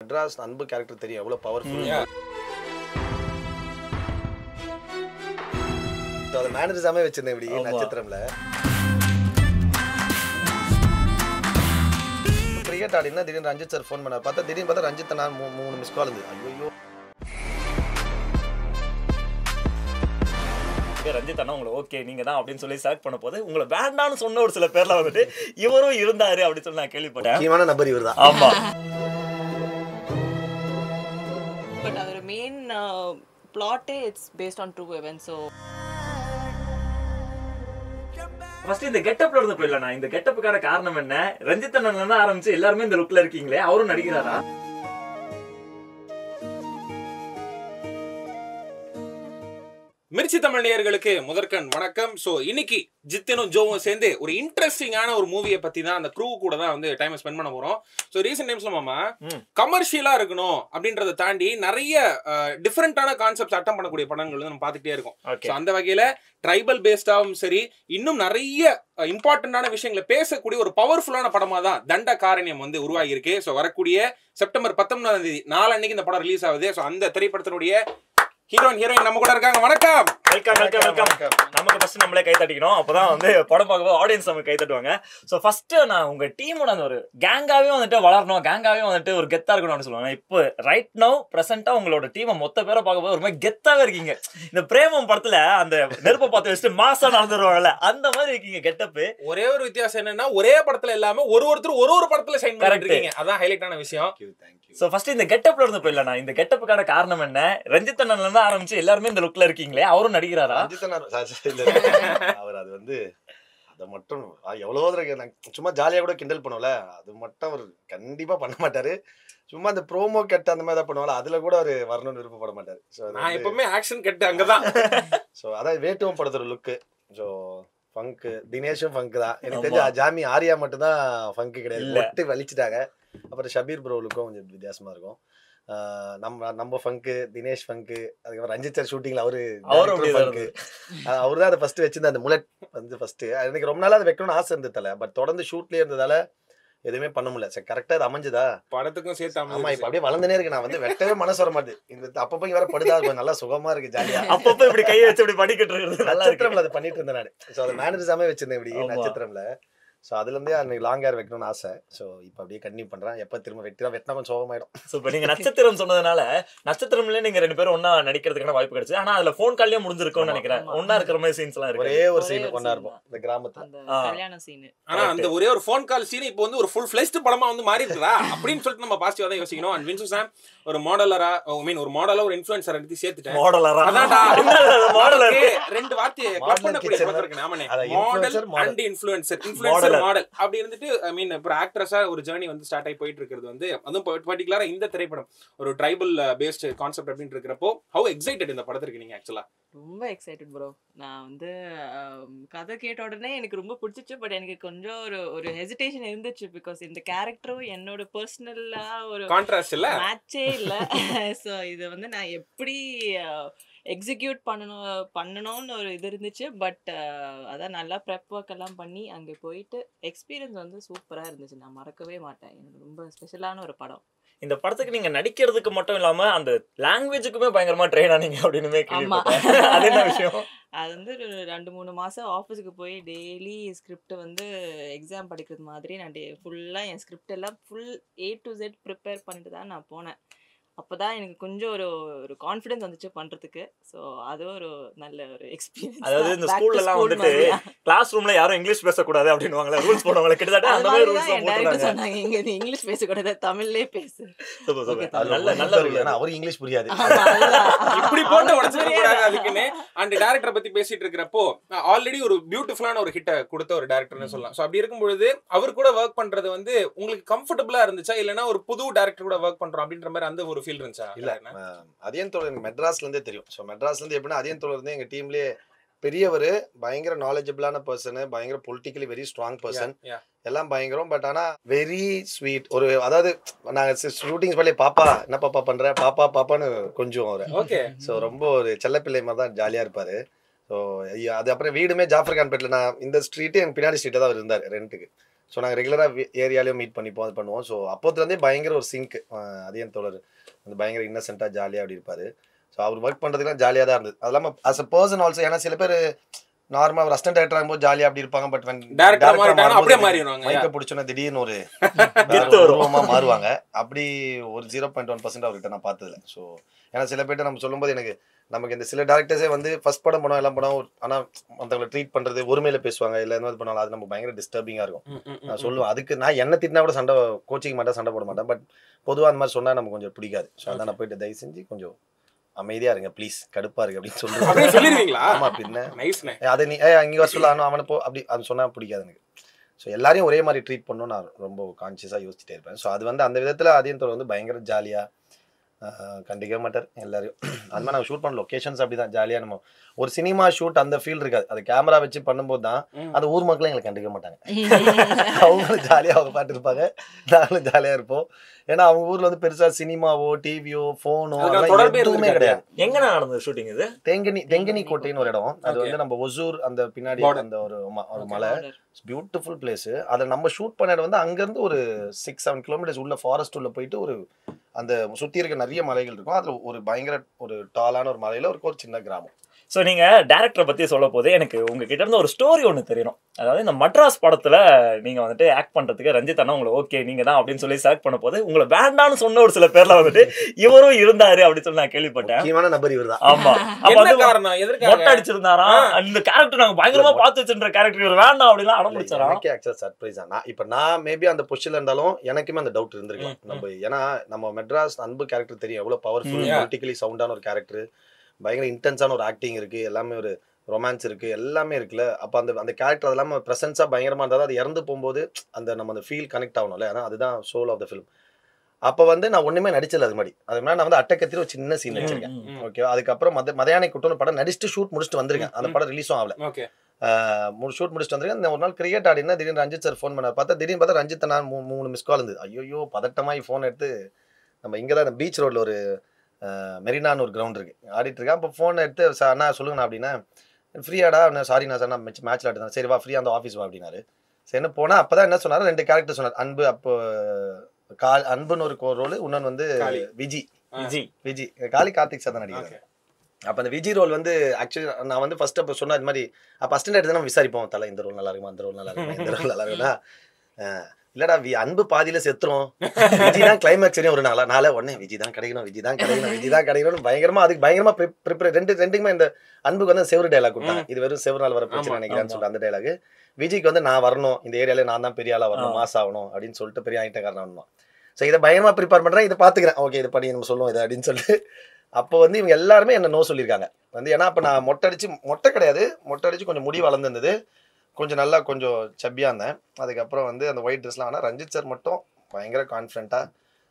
மெட்ராஸ் அன்பு கேரக்டர் தெரியும் எவ்வளவு பவர்ஃபுல். அது மேனரிசமே வச்சிருந்தேன் இப்படி நட்சத்திரம்ல. கிரிக்கெட் ஆடினா திடீர்னு ரஞ்சித் சார் ஃபோன் பண்ண பார்த்தா திடீர்னு பார்த்தா ரஞ்சித் நான் 3 மிஸ் கால் இருந்தது. ஐயோ ரஞ்சித் அண்ணா உங்களை ஓகே நீங்க தான் அப்படின்னு சொல்லி செலக்ட் பண்ண போது உங்களை வேண்டான்னு சொன்ன ஒரு சில பேர்ல வந்துட்டு இவரும் இருந்தாரு அப்படின்னு சொல்லி நான் கேள்விப்பட்டேன். முக்கியமான நபர் இவர் தான். ஆமா. பட் அவர் மெயின் பிளாட்டே it's based on true events. So first இந்த கெட்டப்ல இருந்து போயிடலாம். இந்த கெட்டப்புக்கான காரணம் என்ன? ரஞ்சித் அண்ணன்ல இருந்து ஆரம்பிச்சு எல்லாருமே இந்த லுக்ல இருக்கீங்களே, அவரும் நடிக்கிறாரா? மிர்ச்சி தமிழ் நேயர்களுக்கு முதற்கண் வணக்கம். ஸோ இன்னைக்கு ஜித்தனும் ஜோவும் சேர்ந்து ஒரு இன்ட்ரெஸ்டிங்கான ஒரு மூவியை பத்தி தான் அந்த க்ரூ கூட தான் வந்து டைம் ஸ்பெண்ட் பண்ண போறோம். ஸோ ரீசெண்ட் டைம்ஸ்ல மாமா கமர்ஷியலா இருக்கணும் அப்படின்றத தாண்டி நிறைய டிஃப்ரெண்டான கான்செப்ட்ஸ் அட்டம் பண்ணக்கூடிய படங்கள் வந்து நம்ம பார்த்துட்டே இருக்கோம். ஸோ அந்த வகையில ட்ரைபல் பேஸ்டாவும் சரி, இன்னும் நிறைய இம்பார்ட்டன்டான விஷயங்களை பேசக்கூடிய ஒரு பவர்ஃபுல்லான படமா தான் தண்டகாரண்யம் வந்து உருவாகி இருக்கு. ஸோ வரக்கூடிய செப்டம்பர் 19ஆம் தேதி நாளன்னைக்கு இந்த படம் ரிலீஸ் ஆகுது. ஸோ அந்த திரைப்படத்தினுடைய ஹீரோயின் நம்ம கூட இருக்காங்க. வணக்கம். Welcome welcome welcome. நமக்கு ஃபர்ஸ்ட் நம்மளே கை தட்டிக்கணும், அப்பதான் வந்து படம் பார்க்கும்போது ஆடியன்ஸ் நமக்கு கை தட்டுவாங்க. ஸோ ஃபர்ஸ்ட் நான் உங்க டீமோட அந்த ஒரு கேங்காவே வந்துட்டு வளரணும், கேங்காவே வந்துட்டு ஒரு கெத்தா இருக்கணும்னு சொல்லுவாங்க. இப்போ ரைட் நவ் பிரசென்ட்டா உங்களோட டீமை மொத்த பேரை பார்க்கும்போது ஒரு மாதிரி கெத்தாவே இருக்கீங்க. இந்த பிரேமம் படத்துல அந்த நெருப்பை பார்த்து வச்சுட்டு மாசா நடந்துருவாங்கல்ல, அந்த மாதிரி இருக்கீங்க கெட்டப்பு. ஒரே ஒரு வித்தியாசம் என்னன்னா ஒரே படத்துல இல்லாம ஒருத்தர் ஒரு படத்துல சைன் பண்ணிட்டு இருக்கீங்க. அதான் ஹைலைட்டான விஷயம். ஸோ ஃபர்ஸ்ட் இந்த கெட்டப்ல இருந்து போயிடலாம். இந்த கெட்டப்புக்கான காரணம் என்ன? ரஞ்சித் அண்ணன்ல இருந்து ஆரம்பிச்சு எல்லாருமே இந்த லுக்ல இருக்கீங்களே, அவரும் நடிக்கிறாரா? அவர் அது வந்து அதை மட்டும் எவ்வளவோ சும்மா ஜாலியா கூட கிண்டல் பண்ணுவோம்ல, அது மட்டும் அவர் கண்டிப்பா பண்ண மாட்டாரு. சும்மா அந்த ப்ரோமோ கட் அந்த மாதிரி தான் பண்ணுவாங்க, அதுல கூட அவர் வரணும்னு விருப்பப்பட மாட்டாரு. நான் எப்பவுமே ஆக்ஷன் கட் அங்கதான். ஸோ அதான் வேட்டுவம் படத்தோட லுக்கு. ஸோ ஃபங்க் தினேஷும் ஃபங்க் தான். எனக்கு தெரிஞ்ச ஜாமி ஆரியா மட்டும் தான் ஃபங்க் கிடையாது, ஒட்டு வலிச்சுட்டாங்க. அப்புறம் ஷபீர் ப்ரோலுக்கும் கொஞ்சம் வித்தியாசமா இருக்கும். நம்ம ஃபங்கு, தினேஷ் ஃபங்கு, அதுக்கப்புறம் ரஞ்சித் சார் ஷூட்டிங்ல அவரு தான் அதை ஃபர்ஸ்ட் வச்சிருந்த அந்த முலட் வந்து ஃபர்ஸ்ட். எனக்கு ரொம்ப நாளா அதை வைக்கணும்னு ஆசை இருந்ததால, பட் தொடர்ந்து ஷூட்லயே இருந்ததால எதுவுமே பண்ண முடியல. சரி கரெக்டா அது அமைஞ்சுதா படத்துக்கும் சேர்த்து. ஆமா, இப்ப அப்படியே வளர்ந்துனே இருக்கு. நான் வந்து வெட்டவே மனசு வர மாட்டேது. இந்த அப்பப்ப வேற படுதா இருக்கும், நல்லா சுகமா இருக்கு, ஜாலியா அப்பப்ப இப்படி கையை வச்சு இப்படி படிக்கிட்டு இருக்கு. நட்சத்திரம்ல அதை பண்ணிட்டு இருந்தேன் நான். ஸோ அது மேனரிசமே வச்சிருந்தேன் இப்படி நட்சத்திரம்ல. ஸோ அதுலேருந்தே அன்னைக்கு லாங் ஹேர் வைக்கணும்னு ஆசை. ஸோ இப்போ அப்படியே கண்டினியூ பண்ணுறேன். எப்போ திரும்ப வெட்டினா கொஞ்சம் சோகமாயிடும். ஸோ இப்போ நீங்கள் நட்சத்திரம் சொன்னதுனால நட்சத்திரம்லேயே நீங்கள் 2 பேரும் ஒன்றா நடிக்கிறதுக்கான வாய்ப்பு கிடைச்சு. ஆனால் அதில் ஃபோன் கால்லேயே முடிஞ்சிருக்கும்னு நினைக்கிறேன். ஒன்றா இருக்கிற மாதிரி சீன்ஸ்லாம் இருக்கு. ஒரே ஒரு சீன் ஒன்றா இருக்கும் இந்த கிராமத்தில், கல்யாண சீன். ஆனால் அந்த ஒரே ஒரு ஃபோன் கால் சீன் இப்போ வந்து ஒரு ஃபுல் ஃபிளெஷ்டு படமாக வந்து மாறி இருக்குதா அப்படின்னு சொல்லிட்டு நம்ம பாசிட்டிவாக தான் யோசிக்கணும். அண்ட் வின்சு சாம் ஒரு மாடலரா, ஒரு மாடலா ஒரு இன்ஃப்ளூயன்சர் எடுத்து சேர்த்துட்டேன். மாடலரா மாடலர் 2 வார்த்தையை கிளப் பண்ணக்கூடிய படம் இருக்கு. நாமனே மாடல் அண்ட் இன்ஃப்ளூயன்சர் மாடல் அப்படி இருந்துட்டு ஐ மீன் இப்போ ஆக்ட்ரஸா ஒரு ஜர்னி வந்து ஸ்டார்ட் ஆகி போயிட்டு இருக்கிறது வந்து, அதுவும் பர்டிகுலரா இந்த திரைப்படம் ஒரு ட்ரைபல் பேஸ்ட் கான்செப்ட் அப்படின்னு இருக்கிறப்போ ஹவ் எக்ஸைட்டட் இந்த படத்துக்கு நீங்க? ஆக்சுவலா ரொம்ப எக்ஸைட்டட் ப்ரோ. நான் வந்து கதை கேட்ட உடனே எனக்கு ரொம்ப பிடிச்சிச்சு. பட் எனக்கு கொஞ்சம் ஒரு ஹெசிடேஷன் இருந்துச்சு. பிகாஸ் இந்த கேரக்டரும் என்னோட பர்சனலா ஒரு கான்ட்ராஸ்ட் இல்ல, மேட்சே இல்லை. ஸோ இது வந்து நான் எப்படி எக்ஸிக்யூட் பண்ணணும்னு ஒரு இது இருந்துச்சு. பட் அதான் நல்லா ப்ரெப் ஒர்க் எல்லாம் பண்ணி அங்கே போயிட்டு எக்ஸ்பீரியன்ஸ் வந்து சூப்பராக இருந்துச்சு. நான் மறக்கவே மாட்டேன். எனக்கு ரொம்ப ஸ்பெஷலான ஒரு படம். இந்த படத்துக்கு நீங்க நடிக்கிறதுக்கு மட்டும் இல்லாம அந்த லாங்குவேஜுக்குமே பயங்கரமா ட்ரெயின் ஆனீங்க அப்படின்னு கேள்விப்பட்டேன். அது என்ன விஷயம்? அது வந்து 2-3 மாதம் ஆஃபீஸுக்கு போய் டெய்லி ஸ்கிரிப்ட் வந்து எக்ஸாம் படிக்கிறது மாதிரி நான் ஃபுல்லாக என் ஸ்கிரிப்ட் எல்லாம் full A to Z prepare பண்ணிட்டு தான் நான் போனேன். அப்போதான் எனக்கு கொஞ்சம் ஒரு கான்ஃபிடன்ஸ் வந்துச்சு பண்றதுக்கு. ஸோ அது ஒரு நல்ல ஒரு எக்ஸ்பீரியன்ஸ். அதாவது இந்த ஸ்கூல்ல எல்லாம் வந்துட்டு கிளாஸ் ரூம்ல யாரும் இங்கிலீஷ் பேசக்கூடாது அப்படின்னுவாங்களே, ரூல்ஸ் போடுவாங்க. கிட்டத்தட்ட அந்த மாதிரி ரூல்ஸ் போட்டுறாங்க. சொன்னாங்க இங்க இங்கிலீஷ் பேசக்கூடாது, தமிழ்லயே பேசு. நல்ல ஏன்னா அவருக்கு இங்கிலீஷ் புரியாது, இப்படி போட்டு உடச்சிக்க கூடாது அதுக்குன்னு. அந்த டைரக்டரை பத்தி பேசிட்டு இருக்கிறப்போ ஆல்ரெடி ஒரு பியூட்டிஃபுல்லான ஒரு ஹிட்ட கொடுத்த ஒரு டைரக்டர்னு சொல்லலாம். ஸோ அப்படி இருக்கும்பொழுது அவர் கூட ஒர்க் பண்றது வந்து உங்களுக்கு கம்ஃபர்டபுளா இருந்துச்சா, இல்லைன்னா ஒரு புது டைரக்டர் கூட ஒர்க் பண்றோம் அப்படின்ற மாதிரி அந்த ஒரு ஃபீல் இருந்துச்சா? இல்ல அதியன் தோழர் எனக்கு மெட்ராஸ்ல இருந்தே தெரியும். ஸோ மெட்ராஸ்ல இருந்து எப்படின்னா அதியன் தோழர் வந்து எங்க டீம்லயே பெரியவர், பயங்கர நாலேஜபிளான பர்சன், பயங்கர பொலிட்டிக்கலி வெரி ஸ்ட்ராங் பர்சன், எல்லாம் பயங்கரம். பட் ஆனா வெரி ஸ்வீட். ஒரு அதாவது நாங்க ஷூட்டிங்ஸ் பண்ணி பாப்பா என்ன பாப்பா பண்ற பாப்பான்னு கொஞ்சம் அவரு. ஓகே. ஸோ ரொம்ப ஒரு செல்லப்பிள்ளை மாதிரி தான் ஜாலியா இருப்பாரு. ஸோ அது அப்புறம் வீடுமே ஜாஃபர் கான்பேட்ல, நான் இந்த ஸ்ட்ரீட்டு எனக்கு பின்னாடி ஸ்ட்ரீட்ல தான் அவர் இருந்தார் ரெண்ட்டுக்கு. ஸோ நாங்கள் ரெகுலராக ஏரியாலையும் மீட் பண்ணிப்போம் அது பண்ணுவோம். ஸோ அப்போத்துலேருந்தே பயங்கர ஒரு சிங்க். அதையும் தோழர் வந்து பயங்கர இன்னசென்ட்டாக ஜாலியாக அப்படி இருப்பார். ஸோ அவர் ஒர்க் பண்ணுறதுக்குலாம் ஜாலியாக தான் இருந்தது. அது இல்லாமல் அஸ் அ பர்சன் ஆல்சோ, ஏன்னா சில பேர் நார்மலாக ஒரு அசிஸ்டன்ட் டைரக்டர் ஆகும்போது ஜாலியாக அப்படி இருப்பாங்க. பட் மைக்கை பிடிச்சோன்னா திடீர்னு ஒரு உருவமாக மாறுவாங்க. அப்படி ஒரு 0.1% அவர்கிட்ட நான் பார்த்ததில்ல. ஸோ ஏன்னா சில பேர்ட்ட நம்ம சொல்லும்போது நமக்கு இந்த சில டேரக்டர்ஸே வந்து ஃபர்ஸ்ட் படம் படம் எல்லாம் படம் ஆனால் மற்றவங்களை ட்ரீட் பண்ணுறது ஒருமையில பேசுவாங்க, இல்லை என்ன பண்ணாலும் அது நம்ம பயங்கர டிஸ்டர்பிங்காக இருக்கும். நான் சொல்லுவேன், அதுக்கு நான் என்ன திட்டினா கூட சண்டை கோச்சிக்க மாட்டேன், சண்டை போட மாட்டேன். பட் பொதுவாக அந்த மாதிரி சொன்னால் நமக்கு கொஞ்சம் பிடிக்காது. ஸோ அதான் நான் போயிட்டு தயவு செஞ்சு கொஞ்சம் அமைதியா இருங்க ப்ளீஸ், கடுப்பா இருக்கு அப்படின்னு சொல்லுவாங்க. ஆமா பின்ன அதை நீ இங்கே வர சொல்ல அவனை போ அப்படி அது சொன்னா பிடிக்காது எனக்கு. ஸோ எல்லாரையும் ஒரே மாதிரி ட்ரீட் பண்ணணும் நான் ரொம்ப கான்சியஸாக யோசிச்சுட்டே இருப்பேன். ஸோ அது வந்து அந்த விதத்தில் அதையும் வந்து பயங்கர ஜாலியாக கண்டிக்க மாட்டார் எல்லாரையும். அது மாதிரி நம்ம ஷூட் பண்ண லொக்கேஷன்ஸ் அப்படிதான் ஜாலியாக. நம்ம ஒரு சினிமா ஷூட் அந்த ஃபீல் இருக்காது. அது கேமரா வச்சு பண்ணும்போது தான் அந்த ஊர் மக்களும் எங்களை கண்டிக்க மாட்டாங்க. அவங்களும் ஜாலியாக அவங்க பாட்டு இருப்பாங்க, நாங்களும் ஜாலியாக இருப்போம். ஏன்னா அவங்க ஊர்ல வந்து பெருசா சினிமாவோ டிவியோ போனோ எதுவுமே கிடையாது. எங்க நடந்தது ஷூட்டிங்? இது தெங்கனி கோட்டைன்னு ஒரு இடம். அது வந்து நம்ம ஒசூர் அந்த பின்னாடி அந்த ஒரு மலை, பியூட்டிஃபுல் பிளேஸ். அதை நம்ம ஷூட் பண்ண இடம் வந்து அங்கிருந்து ஒரு 6-7 கிலோமீட்டர்ஸ் உள்ள ஃபாரஸ்ட் உள்ள போயிட்டு ஒரு அந்த சுத்தி இருக்க நிறைய மலைகள் இருக்கும். அதுல ஒரு பயங்கர ஒரு டாலான ஒரு மலையில ஒரு சின்ன கிராமம். ஸோ நீங்கள் டேரக்டரை பற்றி சொல்ல போது எனக்கு உங்ககிட்ட இருந்து ஒரு ஸ்டோரி ஒன்று தெரியணும். அதாவது இந்த மட்ராஸ் படத்தில் நீங்கள் வந்துட்டு ஆக்ட் பண்ணுறதுக்கு ரஞ்சித் அண்ணா உங்களை ஓகே நீங்கள் தான் அப்படின்னு சொல்லி செலக்ட் பண்ண போது உங்களை வேண்டான்னு சொன்ன ஒரு சில பேர்ல வந்துட்டு இவரும் இருந்தாரு அப்படின்னு சொல்லி நான் கேள்விப்பட்டேன். முக்கியமான நபர் இவர் தான். ஆமா, மொட்டை அடிச்சிருந்தாரா அந்த கேரக்டர் நாங்கள் பயங்கரமா பார்த்து வச்சுன்ற கேரக்டர் இவர் வேண்டாம் அப்படின்னு அடம் பிடிச்சாரா? ஆக்சுவல் சர்ப்ரைஸ் தான். இப்போ நான் மேபி அந்த பொசிஷன்ல இருந்தாலும் எனக்குமே அந்த டவுட் இருந்திருக்கலாம். நம்ம ஏன்னா நம்ம மெட்ராஸ் அன்பு கேரக்டர் தெரியும் எவ்வளவு பவர்ஃபுல் பொலிட்டிக்கலி சவுண்டான ஒரு கேரக்டர், பயங்கர இன்டென்ஸான ஒரு ஆக்டிங் இருக்கு, எல்லாமே ஒரு ரொமான்ஸ் இருக்கு, எல்லாமே இருக்குல்ல. அப்போ அந்த கேரக்டர் அது இல்லாமல் ப்ரெசன்ஸாக பயங்கரமாக இருந்தால் அது இறந்து போகும்போது நம்ம அந்த ஃபீல் கனெக்ட் ஆகணும்ல. அதான் அதுதான் சோல் ஆஃப் த ஃபிலிம். அப்போ வந்து நான் ஒன்றுமே நடிச்சல அது மாதிரி. அது மாதிரி நான் வந்து அட்டக்கத்திரி ஒரு சின்ன சீன் வச்சிருக்கேன். ஓகே, அதுக்கப்புறம் மதையானை கூட்டம்னு படம் நடிச்சுட்டு ஷூட் முடிச்சுட்டு வந்திருக்கேன். அந்த படம் ரிலீஸும் ஆகல. ஷூட் முடிச்சுட்டு வந்திருக்கேன். இந்த ஒரு நாள் கிரிக்கெட் ஆடினா திடீர்னு ரஞ்சித் சார் ஃபோன் பண்ணார். திடீர்னு பார்த்தா ரஞ்சித் நான் 3 மிஸ் கால் இருந்தது. ஐயோ பதட்டமாகி ஃபோன் எடுத்து நம்ம இங்கே தான் பீச் ரோட்டில் ஒரு மெரினான்னு ஒரு கிரவுண்ட் இருக்கு ஆடிட்டு இருக்கேன். அப்போ ஃபோன் எடுத்து சார் அண்ணா சொல்லுங்கண்ணா அப்படின்னா, ஃப்ரீயாடா சாரிண்ணா சார் நான் மேட்ச்சில் ஆடுதான், சரி வா ஃப்ரீயாக அந்த ஆஃபீஸ் வா அப்படின்னாரு. சரி போனால் அப்போ தான் என்ன சொன்னார், 2 கேரக்டர் சொன்னார். அன்பு, அப்போ அன்புன்னு ஒரு ரோல், இன்னொன்று வந்து விஜி காளி கார்த்திக் சார் தான் நடிக்கிறாங்க. அப்போ அந்த விஜி ரோல் வந்து ஆக்சுவலி நான் வந்து ஃபர்ஸ்ட் அப்போ சொன்ன இது மாதிரி அப்போ அசிஸ்டன்ட் எடுத்து நம்ம விசாரிப்போம், தலை இந்த ரோல் நல்லா இருக்குமா, அந்த ரோல் நல்லா இருக்குமா, இந்த ரோல் நல்லா இருக்குன்னா இல்லடா அன்பு பாதியில செத்துரும், விஜி தான் கிளைமேக்ஸ் ஒரு நாளை உடனே விஜி தான் கிடைக்கணும் பயங்கரமா அதுக்கு பயங்கரமா ப்ரிப்பேர். ரெண்டுக்குமே இந்த அன்புக்கு வந்து செவரு டைலாக் கொடுத்தாங்க. இது வெறும் செவரு நாள் வர பிரச்சனை நினைக்கிறேன்னு சொல்லிட்டு அந்த டைலாக். விஜய்க்கு வந்து நான் வரணும், இந்த ஏரியால நான் தான் பெரிய ஆளா வரணும், மாஸ் ஆகணும் அப்படின்னு சொல்லிட்டு பெரிய ஆகிட்டக்காரன் ஆகணும். ஸோ இதை பயங்கரமா ப்ரிப்பேர் பண்றேன், இதை பாத்துக்கிறேன், ஓகே இது பண்ணி நம்ம சொல்லுவோம் இதை அப்படின்னு சொல்லிட்டு. அப்போ வந்து இவங்க எல்லாருமே என்ன நோ சொல்லியிருக்காங்க வந்து. ஏன்னா அப்போ நான் மொட்டை அடிச்சு கொஞ்சம் முடி வளர்ந்துருந்தது, கொஞ்சம் நல்லா கொஞ்சம் சப்பியாக இருந்தேன். அதுக்கப்புறம் வந்து அந்த ஒயிட் ட்ரெஸ்லாம். ஆனால் ரஞ்சித் சார் மட்டும் பயங்கர கான்ஃபிடென்ட்டாக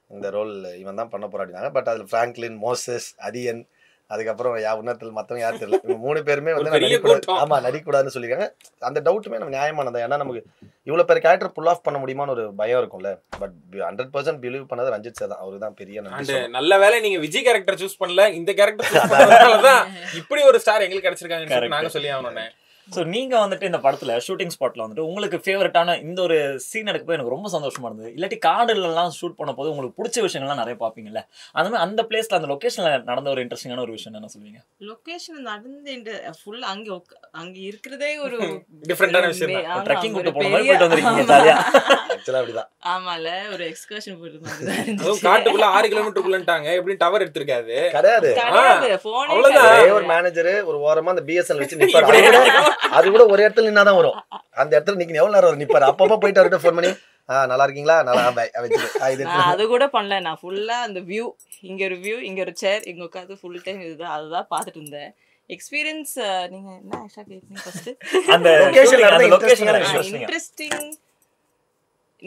இந்த ரோல் இவன் தான் பண்ண போறாடினாங்க. பட் அதில் ஃப்ராங்க்லின், மோசஸ், அதியன், அதுக்கப்புறம் உன்னத்தில் மற்றவங்க யாரும் தெரியல, இவங்க 3 பேருமே வந்து நடிக்கூடாதுன்னு சொல்லியிருக்காங்க. அந்த டவுட்டுமே நம்ம நியாயமானது. ஏன்னா நமக்கு இவ்வளோ பேர் கேரக்டர் புல் ஆஃப் பண்ண முடியுமான்னு ஒரு பயம் இருக்கும்ல. பட் 100% பிலீவ் பண்ணது ரஞ்சித் சார் தான். அவரு தான் பெரிய நன்றி. நல்ல வேலை நீங்க விஜய் கேரக்டர் சூஸ் பண்ணல, இந்த கேரக்டர் தான் இப்படி ஒரு ஸ்டார் எங்களுக்கு கிடைச்சிருக்காங்க நாங்க சொல்லி ஆகணும். ஸோ நீங்கள் வந்துட்டு இந்த படத்தில் ஷூட்டிங் ஸ்பாட்டில் வந்துட்டு உங்களுக்கு ஃபேவரட்டான இந்த ஒரு சீன் எடுக்கப்போ எனக்கு ரொம்ப சந்தோஷமாக இருந்தது. இல்லாட்டி காடுலலாம் ஷூட் பண்ண போது உங்களுக்கு பிடிச்ச விஷயங்கள்லாம் நிறைய பார்ப்பீங்கல்ல, அந்த மாதிரி அந்த பிளேஸில் அந்த லொக்கேஷனில் நடந்த ஒரு இன்ட்ரெஸ்டிங்கான ஒரு விஷயம் என்ன சொல்லுவீங்க? லொக்கேஷன் நடந்து ஃபுல் அங்கே இருக்கிறதே ஒரு டிஃப்ரெண்டான விஷயம். ட்ரெக்கிங் கூட்டு போன மாதிரி போயிட்டு வந்திருக்கீங்க ஜாலியா. ஆக்சுவலா அப்படிதான். ஆமால ஒரு எக்ஸ்கர்ஷன் போயிட்டு மாதிரி. அதுவும் காட்டுக்குள்ள 6 கிலோமீட்டருக்குள்ளன்ட்டாங்க. எப்படி டவர் எடுத்துருக்காது கிடையாது. ஒரு மேனேஜர் ஒரு ஓரமா அந்த பிஎஸ்எல் வச்சு நிப்பாரு. அது கூட ஒரு இடத்துல நின்னாதான் வரும். அந்த இடத்துல நீங்க எவ்வளவு நேரம் நிப்பாரு. அப்பப்போ போயிட்டு அவர்கிட்ட ஃபோன் பண்ணி நல்லா இருக்கீங்களா, நல்லா அது கூட பண்ணல. நான் ஃபுல்லா அந்த வியூ, இங்க ஒரு வியூ, இங்க ஒரு சேர், இங்க உட்காந்து ஃபுல் டைம் இதுதான் அதுதான் பார்த்துட்டு இருந்தேன். எக்ஸ்பீரியன்ஸ் நீங்க என்ன ஆக்சுவலா கேட்டீங்க ஃபர்ஸ்ட்? அந்த லொகேஷன் இன்ட்ரஸ்டிங்.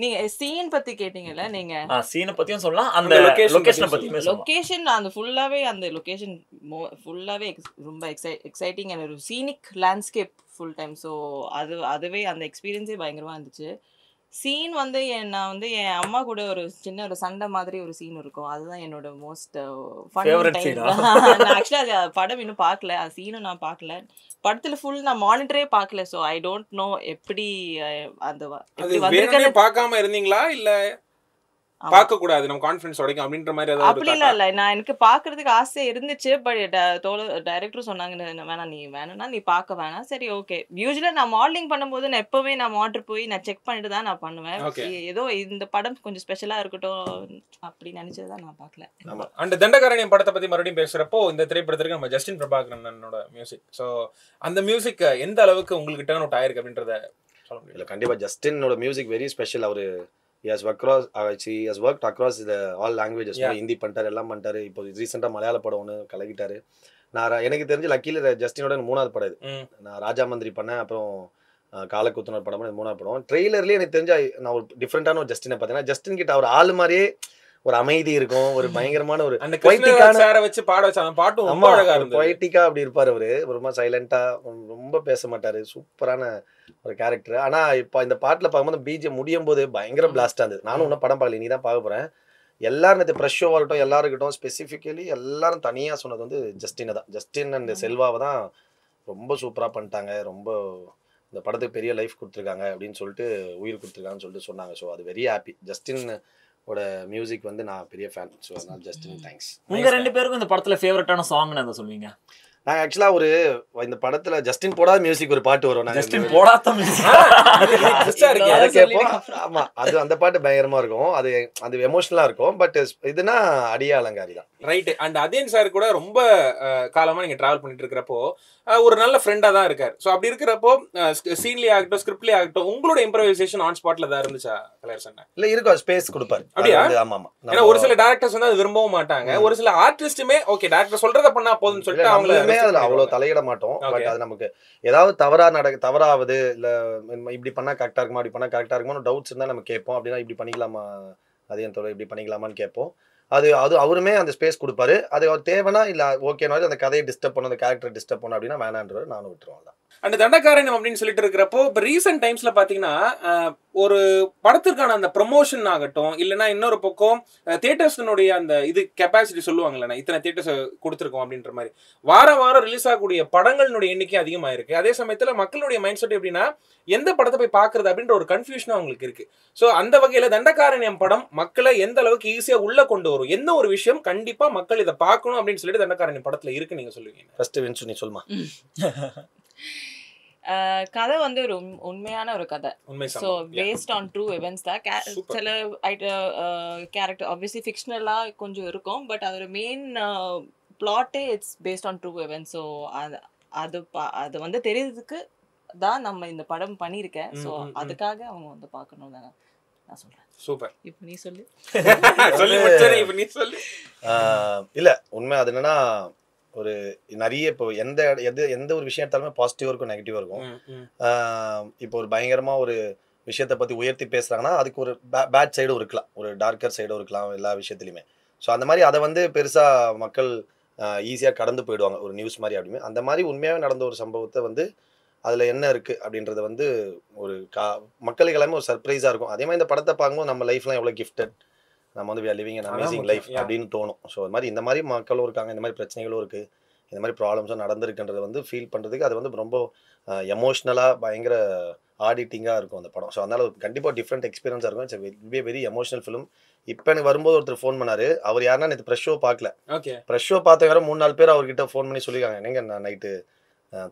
நீங்க சீன் பத்தி கேட்டீங்கல்ல, நீங்க சீனை பத்தியும் சொல்லலாம், அந்த லொகேஷனை பத்தியுமே சொல்லலாம். லொகேஷன் அந்த ஃபுல்லாவே அந்த லொகேஷன் ஃபுல்லாவே ரொம்ப எக்ஸைட்டிங் அண்ட் ஒரு scenic landscape full time. So அதுவே அந்த எக்ஸ்பீரியன்ஸே பயங்கரமா இருந்துச்சு. சீன் வந்து நான் வந்து என் அம்மா கூட ஒரு சின்ன ஒரு சண்டை மாதிரி ஒரு சீன் இருக்கும். அதுதான் என்னோட மோஸ்ட் ஃபன் Favorite டைம். scene-ஆ? நான் ஆக்சுவலா அது படம் இன்னும் பார்க்கல. அது சீனும் நான் பார்க்கல. படத்துல ஃபுல் நான் மானிட்டரே பார்க்கல. ஸோ ஐ டோன்ட் நோ எப்படி அந்த அது எப்படி வேணும்னே வந்திருக்குன்னு. பார்க்காம இருந்தீங்களா இல்ல ஆமா. பார்க்க கூடாது நம்ம கான்ஃபிடன்ஸ் உடைக்கும் அப்படின்ற மாதிரி ஏதாவது அப்படி இல்ல நான் எனக்கு பாக்குறதுக்கு ஆசை இருந்துச்சு. பட் டைரக்டரும் சொன்னாங்க வேணாம், நீ வேணும்னா நீ பார்க்க வேணாம். சரி ஓகே. யூஸ்வலா நான் மாடலிங் பண்ணும்போது நான் எப்பவுமே நான் மாடர் போய் நான் செக் பண்ணிட்டு தான் நான் பண்ணுவேன். Okay. ஏதோ இந்த படம் கொஞ்சம் ஸ்பெஷலா இருக்கட்டும் அப்படி நினைச்சதுதான் நான் பார்க்கல. அந்த தண்டகாரண்யம் படத்தை பத்தி மறுபடியும் பேசுறப்போ இந்த திரைப்படத்திற்கு நம்ம ஜஸ்டின் பிரபாகரனோட மியூசிக். ஸோ அந்த மியூசிக் எந்த அளவுக்கு உங்களுக்கு டர்ன் அவுட் ஆயிருக்கு அப்படின்றத சொல்ல முடியல. இல்லை கண்டிப்பாக ஜஸ்டினோட மியூசிக் வெரி ஸ்பெஷல். அவர் he has worked across the all languages. Hindi பண்ணிட்டாரு, எல்லாம் பண்ணிட்டாரு. இப்போ ரீசெண்டாக மலையாள படம் ஒன்று கலக்கிட்டாரு. எனக்கு தெரிஞ்சு லக்கியில் ஜஸ்டினோட 3வது படம் இது. நான் ராஜா மந்திரி பண்ணேன், அப்புறம் காலக்குத்துனர் படம் 3வது படம். ட்ரெய்லர்லேயே எனக்கு தெரிஞ்ச நான் ஒரு டிஃப்ரெண்டான ஒரு ஜஸ்டினை பார்த்தீங்கன்னா, ஜஸ்டின் கிட்ட அவர் ஆள் மாதிரியே ஒரு அமைதி இருக்கும், ஒரு பயங்கரமான ஒரு அந்த கிருஷ்ணராஜ் வச்சு பாட வச்ச அந்த பாட்டும் ரொம்ப அழகா இருந்தது. பொய்டிக்கா அப்படி இருப்பார் அவரு. ரொம்ப சைலண்டா, ரொம்ப பேச மாட்டாரு. சூப்பரான ஒரு கேரக்டர். ஆனா இப்போ இந்த பாட்டுல பார்க்கும்போது பிஜிஎம் முடியும் போது பயங்கர பிளாஸ்டா இருந்தது. நானும் இன்னும் படம் பார்க்கல, நீ தான் பார்க்க போறேன். எல்லாரும் இந்த ப்ரெஷ் ஷோவாக இருக்கட்டும், எல்லாரும் இருக்கட்டும், ஸ்பெசிஃபிக்கலி எல்லாரும் தனியா சொன்னது வந்து ஜஸ்டினை தான். ஜஸ்டின் அண்ட் செல்வாவை தான் ரொம்ப சூப்பரா பண்ணிட்டாங்க. ரொம்ப இந்த படத்துக்கு பெரிய லைஃப் கொடுத்துருக்காங்க அப்படின்னு சொல்லிட்டு, உயிர் கொடுத்துருக்காங்கன்னு சொல்லிட்டு சொன்னாங்க. ஸோ அது வெரி ஹாப்பி. ஜஸ்டின் ஓட மியூசிக் வந்து நான் பெரிய ஃபேன். ஸோ அதனால ஜஸ்டின் தேங்க்ஸ். உங்க 2 பேருக்கும் இந்த படத்துல ஃபேவரட்டான சாங்னு எதை சொல்வீங்க? நான் ஆக்சுவலா ஒரு இந்த படத்துல ஜஸ்டின் போடாத மியூசிக் ஒரு பாட்டு வரும். ஜஸ்டின் போடாத மியூசிக். அதை கேட்போம். ஆமா, அது அந்த பாட்டு பயங்கரமா இருக்கும். அது எமோஷனலா இருக்கும். பட் இதுனா அடியா அலங்காரி தான். ரைட். அண்ட் அதேன் சார் கூட ரொம்ப காலமா நீங்க டிராவல் பண்ணிட்டு இருக்கிறப்போ ஒரு நல்ல ஃப்ரெண்டா தான் இருக்காரு. ஸோ அப்படி இருக்கிறப்போ சீன்லயே ஆகட்டும், ஸ்கிரிப்ட்லயே ஆகட்டும், உங்களோட இம்ப்ரவைசேஷன் ஆன் ஸ்பாட்ல தான் இருந்துச்சா கலையரசன்? இல்ல இருக்கும், ஸ்பேஸ் கொடுப்பாரு. அப்படியா? ஆமா ஆமா. ஏன்னா ஒரு சில டைரக்டர்ஸ் வந்து அது விரும்பவும் மாட்டாங்க. ஒரு சில ஆர்டிஸ்டுமே ஓகே டைரக்டர் சொல்றத பண்ணா போதும்னு சொல்லிட்டு அவங்களே அதுல அவ்வளவு தலையிட மாட்டோம். பட் அது நமக்கு ஏதாவது தவறாவது இல்ல இப்படி பண்ணா கரெக்டா இருக்குமா, இப்படி பண்ணா கரெக்டா இருக்குமா டவுட்ஸ் இருந்தா நம்ம கேட்போம். அப்படின்னா இப்படி பண்ணிக்கலாமா, அதே தோட இப்படி பண்ணிக்கலாமான்னு கேட்போம். அது அவருமே அந்த ஸ்பேஸ் கொடுப்பாரு. அது அவர் தேவைன்னா இல்ல ஓகேனாலும் அந்த கதையை டிஸ்டர்ப் பண்ண, அந்த கேரக்டர் டிஸ்டர்ப் பண்ண அப்படின்னா வேணான்றவர் நானும் விட்டுருவோம். தான் அந்த தண்டகாரண்யம் அப்படின்னு சொல்லிட்டு இருக்கிறப்போ இப்போ ரீசெண்ட் டைம்ஸ்ல பாத்தீங்கன்னா ஒரு படத்திற்கான அந்த ப்ரொமோஷன் ஆகட்டும், இல்லைன்னா இன்னொரு பக்கம் தியேட்டர்ஸ்னுடைய அந்த இது கெப்பாசிட்டி சொல்லுவாங்கல்ல, இத்தனை தியேட்டர்ஸ் கொடுத்துருக்கோம் அப்படின்ற மாதிரி வாரம் ரிலீஸ் ஆகக்கூடிய படங்களுடைய எண்ணிக்கை அதிகமாக இருக்கு. அதே சமயத்துல மக்களுடைய மைண்ட் செட் எப்படின்னா எந்த படத்தை போய் பாக்குறது அப்படின்ற ஒரு கன்ஃபியூஷன் அவங்களுக்கு இருக்கு. ஸோ அந்த வகையில தண்டகாரண்யம் படம் மக்களை எந்த அளவுக்கு ஈஸியா உள்ள கொண்டு வரும், என்ன ஒரு விஷயம் கண்டிப்பா மக்கள் இதை பார்க்கணும் அப்படின்னு சொல்லிட்டு தண்டகாரண்யம் படத்துல இருக்கு நீங்க சொல்லுவீங்க? ஃபர்ஸ்ட் வின்சு நீ சொல்லுமா. கதை வந்து ஒரு உண்மையான ஒரு கதை. So based on true events தான். சில கேரக்டர் ஆப்வியஸ்லி ஃபிக்ஷனலா கொஞ்சம் இருக்கும். பட் அதோட மெயின் பிளாட்டே it's based on true events. So அது வந்து தெரியுறதுக்கு தான் நம்ம இந்த படம் பண்ணியிருக்கேன். ஸோ அதுக்காக அவங்க வந்து பார்க்கணும் தான் நான் சொல்றேன். சூப்பர். இப்போ நீ சொல்லு. இல்ல உண்மை அது என்னன்னா, ஒரு நிறைய இப்போ எந்த ஒரு விஷயம் எடுத்தாலுமே பாசிட்டிவா இருக்கும், நெகட்டிவா இருக்கும். இப்போ ஒரு பயங்கரமா ஒரு விஷயத்தை பத்தி உயர்த்தி பேசுறாங்கன்னா அதுக்கு ஒரு பேட் சைடும் இருக்கலாம், ஒரு டார்க்கர் சைடும் இருக்கலாம் எல்லா விஷயத்துலையுமே. ஸோ அந்த மாதிரி அதை வந்து பெருசா மக்கள் ஈஸியாக கடந்து போயிடுவாங்க ஒரு நியூஸ் மாதிரி. அப்படிமே அந்த மாதிரி உண்மையாகவே நடந்த ஒரு சம்பவத்தை வந்து அதில் என்ன இருக்குது அப்படின்றது வந்து ஒரு மக்களுக்கு எல்லாமே ஒரு சர்ப்ரைஸாக இருக்கும். அதே மாதிரி இந்த படத்தை பார்க்கும்போது நம்ம லைஃப்லாம் எவ்வளோ கிஃப்டட், நம்ம வந்து we are living an amazing life அப்படின்னு தோணும். ஸோ அது மாதிரி இந்த மாதிரி மக்களும் இருக்காங்க, இந்த மாதிரி பிரச்சனைகளும் இருக்குது, இந்த மாதிரி ப்ராப்ளம்ஸும் நடந்திருக்குன்றதை வந்து ஃபீல் பண்ணுறதுக்கு அது வந்து ரொம்ப எமோஷ்னலாக பயங்கர ஆடிட்டிங்காக இருக்கும் அந்த படம். ஸோ அதனால் கண்டிப்பாக டிஃப்ரெண்ட் எக்ஸ்பீரியன்ஸாக இருக்கும். It's will be very emotional film. இப்போ எனக்கு வரும்போது ஒருத்தர் ஃபோன் பண்ணார். அவர் யாருன்னா நேற்று ப்ரெஷ் ஷோ பார்க்கல. ப்ரெஷ் ஷோ பார்த்த வேறு 3-4 பேர் அவர்கிட்ட ஃபோன் பண்ணி சொல்லியிருக்காங்க, என்னங்க நான் நைட்டு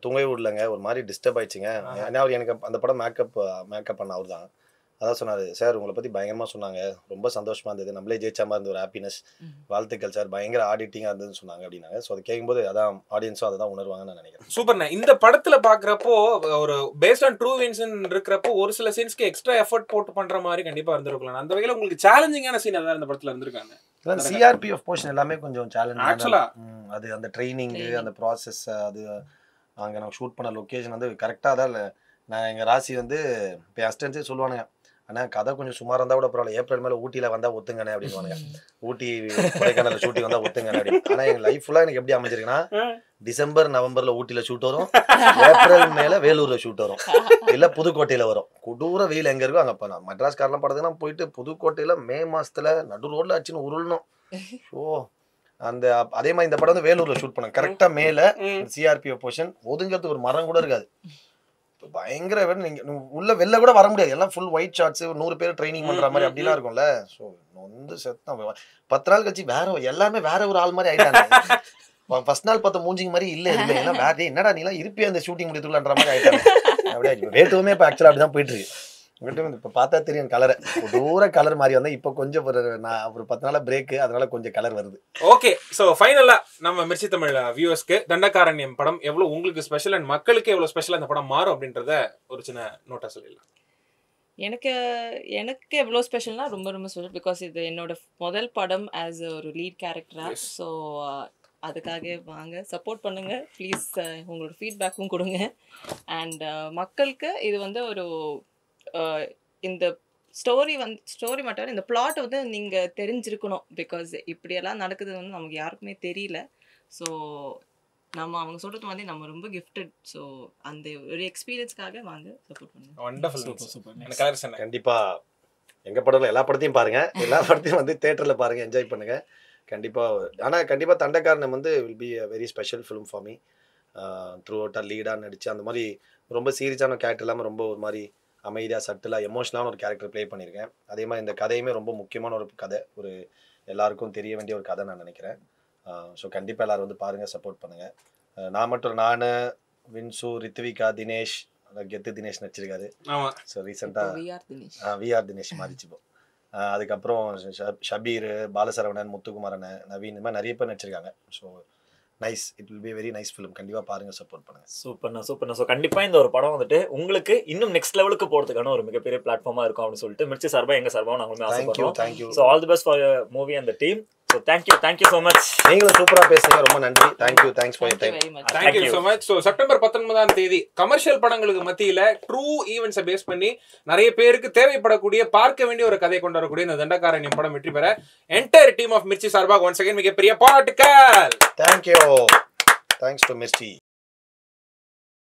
தூங்கவே விடலங்க, ஒரு மாதிரி டிஸ்டர்ப் ஆயிடுச்சுங்க. ஏன்னா அவர் எனக்கு அந்த படம் மேக்கப் பண்ண அவர் தான். அதான் சொன்னார், சார் உங்களை பற்றி பயங்கரமாக சொன்னாங்க, ரொம்ப சந்தோஷமாக இருந்தது, நம்மளே ஜெயிச்சா மாதிரி இருந்த ஒரு ஹாப்பினஸ், வாழ்த்துக்கள் சார், பயங்கர ஆடிட்டிங்காக இருந்ததுன்னு சொன்னாங்க அப்படின்னாங்க. ஸோ அது கேட்கும்போது அதான் ஆடியன்ஸும் அதை தான் உணர்வாங்கன்னு நான் நினைக்கிறேன். சூப்பர்ண்ணே. இந்த படத்தில் பார்க்குறப்போ ஒரு பேஸ்ட் ஆன் ட்ரூ இன்சிடென்ட் இருக்கிறப்போ ஒரு சில சீன்ஸ்க்கு எக்ஸ்ட்ரா எஃபர்ட் போட்டு பண்ணுற மாதிரி கண்டிப்பாக இருந்திருக்கலாம். அந்த வகையில் உங்களுக்கு சேலஞ்சிங்கான சீன் ஏதாவது இந்த படத்தில் இருந்திருக்காங்க? சிஆர்பிஎஃப் போர்ஷன் எல்லாமே கொஞ்சம் சேலஞ்சிங் ஆக்சுவலாக. அது அந்த ட்ரைனிங்கு, அந்த ப்ராசஸ், அது அங்கே நான் ஷூட் பண்ண லொக்கேஷன் வந்து கரெக்டாக தான். இல்லை நான் எங்கள் ராசி வந்து இப்போ அசிஸ்டன்ஸே சொல்லுவானுங்க, ஆனால் கதை கொஞ்சம் சுமாராக இருந்தால் கூட பரவாயில்ல, ஏப்ரல் மேலே ஊட்டியில் வந்தால் ஒத்துங்கண்ணே அப்படின்னு. ஊட்டி கொடைக்கானல் ஷூட்டிங் வந்தால் ஒத்துங்கண்ணே அப்படின்னு. ஆனால் எங்கள் லைஃப் ஃபுல்லாக எனக்கு எப்படி அமைஞ்சிருக்குன்னா, டிசம்பர் நவம்பர்ல ஊட்டியில ஷூட் வரும், ஏப்ரல் மேல வேலூர்ல ஷூட் வரும், இல்ல புதுக்கோட்டையில வரும். கொடூர வெயில் எங்க இருக்கோ அங்க போனா மெட்ராஸ் காரெல்லாம் படத்துக்குலாம் போயிட்டு புதுக்கோட்டையில மே மாசத்துல நடு ரோட்ல அச்சுன்னு உருளணும். ஓ அந்த அதே மாதிரி இந்த படம் வந்து வேலூர்ல ஷூட் பண்ணாங்க. கரெக்டா மேல சிஆர்பிஎஃப் போர்ஷன் ஒதுங்கிறதுக்கு ஒரு மரம் கூட இருக்காது. பயங்கர நீங்க உள்ள வெளில கூட வர முடியாது. எல்லாம் ஃபுல் ஒயிட் ஷார்ட்ஸ், 100 பேர் ட்ரைனிங் பண்ற மாதிரி அப்படிலாம் இருக்கும்ல. ஸோ வந்து செத்தான் 10 நாள் கழிச்சு எல்லாமே வேற ஒரு ஆள் மாதிரி ஆயிட்டாங்க. ஃபர்ஸ்ட் நாள் பார்த்த மூஞ்சிங்க மாதிரி இல்ல இல்லை எல்லாம் வேற என்னடா நீ எல்லாம் இருப்பியா அந்த ஷூட்டிங் முடித்துலான்ற மாதிரி ஆயிட்டாங்க. அப்படியே ரேட்டுமே இப்போ ஆக்சுவலாக அப்படிதான் போயிட்டு இருக்கு. இப்போ பார்த்தா தெரியும் கலரை தூர கலர் மாதிரி வந்தா இப்போ கொஞ்சம் ஒரு 10 நாளா பிரேக்கு, அதனால கொஞ்சம் கலர் வருது. ஓகே, ஸோ ஃபைனலா நம்ம மிர்ச்சி தமிழ் வியூவர்ஸ்க்கு தண்டகாரண்யம் படம் எவ்வளவு உங்களுக்கு ஸ்பெஷல் அண்ட் மக்களுக்கு எவ்வளவு ஸ்பெஷல் அந்த படம் மாறும் அப்படின்றத ஒரு சின்ன நோட்டா சொல்லிடலாம். எனக்கு எவ்வளோ ஸ்பெஷல்னா ரொம்ப ரொம்ப ஸ்பெஷல். பிகாஸ் இது என்னோட முதல் படம் ஆஸ் ஒரு லீட் கேரக்டரா. ஸோ அதுக்காக வாங்க சப்போர்ட் பண்ணுங்க ப்ளீஸ். உங்களோட ஃபீட்பேக்கும் கொடுங்க. அண்ட் மக்களுக்கு இது வந்து ஒரு இந்த ஸ்டோரி மட்டும் இந்த பிளாட் வந்து நீங்கள் தெரிஞ்சிருக்கணும். பிகாஸ் இப்படியெல்லாம் நடக்குது வந்து நமக்கு யாருக்குமே தெரியல. ஸோ நம்ம அவங்க சொல்கிறது மாதிரி நம்ம ரொம்ப கிஃப்டட். ஸோ அந்த ஒரு எக்ஸ்பீரியன்ஸ்க்காக வாங்க சப்போர்ட் பண்ணுங்க. கண்டிப்பா எங்க படம்ல எல்லா படத்தையும் பாருங்க, எல்லா படத்தையும் வந்து தியேட்டர்ல பாருங்க, என்ஜாய் பண்ணுங்க கண்டிப்பா. ஆனா கண்டிப்பா தண்டகாரண்யம் வந்து will be a very special film for me. Through அவுட்டா லீடாக நடிச்சு அந்த மாதிரி ரொம்ப சீரியஸான கேரக்டர் இல்லாமல் ரொம்ப ஒரு மாதிரி அமைதியாக சட்டிலாக எமோஷனலான ஒரு கேரக்டர் ப்ளே பண்ணியிருக்கேன். அதே மாதிரி இந்த கதையுமே ரொம்ப முக்கியமான ஒரு கதை, ஒரு எல்லாருக்கும் தெரிய வேண்டிய ஒரு கதை நான் நினைக்கிறேன். ஸோ கண்டிப்பாக எல்லோரும் வந்து பாருங்கள், சப்போர்ட் பண்ணுங்கள். நான் வின்சு, ரித்விகா, தினேஷ், கெத்து தினேஷ் நடிச்சிருக்காரு. ஸோ ரீசெண்டாக விஆர் தினேஷ் மாறிச்சுப்போம். அதுக்கப்புறம் ஷபீர், பாலசரவணன், முத்துக்குமாரன், நவீன், இந்த மாதிரி நிறைய பேர் நடிச்சிருக்காங்க. So nice, it will be very nice film. கண்டிப்பா பாருங்க, சப்போர்ட் பண்ணுங்க. சூப்பர்ண்ணா. ஸோ கண்டிப்பா இந்த ஒரு படம் வந்துட்டு உங்களுக்கு இன்னும் நெக்ஸ்ட் லெவலுக்கு போறதுக்கான ஒரு மிகப்பெரிய பிளாட்ஃபார்மா இருக்கும் அப்படின்னு சொல்லிட்டு மிர்ச்சி சார்பா எங்க சார்பாவும் நாங்களுமே ஆசைப்படுறோம். Thank you. So all the best for your movie and the team. So thank you so much. நீங்களும் சூப்பரா பேசுங்க, ரொம்ப நன்றி. Thanks for your time. Thank you so much. So September 19ஆம் தேதி கமர்ஷியல் படங்களுக்கு மத்தியில ட்ரூ ஈவெண்ட்ஸை பேஸ் பண்ணி நிறைய பேருக்கு தேவைப்படக்கூடிய பார்க்க வேண்டிய ஒரு கதை கொண்டு வரக்கூடிய இந்த தண்டகாரண்யம் படம் வெற்றி பெற என்டையர் டீம் ஆஃப் மிர்ச்சி சார்பாக ஒன்ஸ் அகைன் மிகப்பெரிய பாராட்டுக்கள். தேங்க்யூ. Thanks to Mirchi.